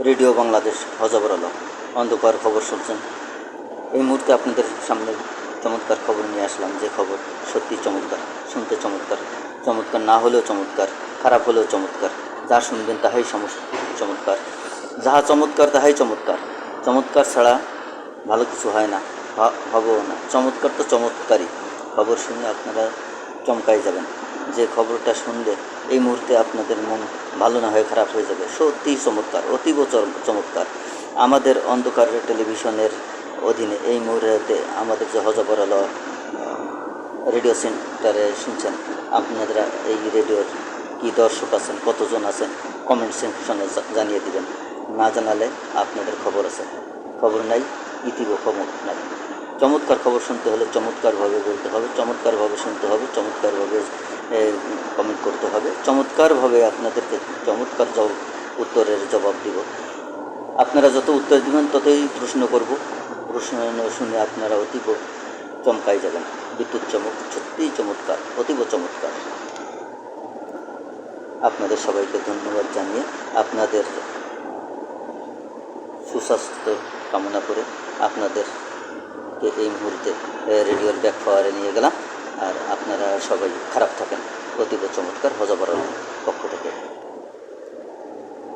Radio Bangladesh হজবর Alam অন্ধকার খবর শুনছেন। এই মুহূর্তে আপনাদের সামনে চমৎকার খবর নিয়ে আসলাম, যে খবর সত্যি চমৎকার, শুনতে চমৎকার, চমৎকার না হলেও চমৎকার, খারাপ হলেও চমৎকার। যা শুনবেন তাহাই চমৎকার, যাহা চমৎকার তাহাই চমৎকার। চমৎকার ছাড়া ভালো কিছু হয় না, হবেও না। চমৎকার তো চমৎকারই। খবর শুনে আপনারা চমকাই যাবেন। যে খবরটা শুনলে এই মুহূর্তে আপনাদের মন ভালো না হয়ে খারাপ হয়ে যাবে। সত্যিই চমৎকার, অতীব চমৎকার। আমাদের অন্ধকার টেলিভিশনের অধীনে এই মুহূর্তে আমাদের যে হজবর আলো রেডিও সেন্টারে শুনছেন, আপনারা এই রেডিওর কি দর্শক আছেন, কতজন আছেন, কমেন্ট সেকশনে জানিয়ে দিবেন। না জানালে আপনাদের খবর আছে, খবর নাই, ইতিব খবর নাই। চমৎকার খবর শুনতে হলে চমৎকারভাবে বলতে হবে, চমৎকারভাবে শুনতে হবে, চমৎকারভাবে কমেন্ট করতে হবে, চমৎকারভাবে আপনাদেরকে চমৎকার উত্তরের জবাব দিব। আপনারা যত উত্তর দিবেন ততই প্রশ্ন করব। প্রশ্ন শুনে আপনারা অতীব চমকাই যাবেন। বিদ্যুৎ চমক সত্যিই চমৎকার, অতীব চমৎকার। আপনাদের সবাইকে ধন্যবাদ জানিয়ে আপনাদের সুস্বাস্থ্য কামনা করে আপনাদেরকে এই মুহূর্তে রেডিওর ব্যাক পাওয়ারে নিয়ে গেলাম। আর আপনারা সবাই খারাপ থাকেন। অতীব চমৎকার হজবর পক্ষ থেকে।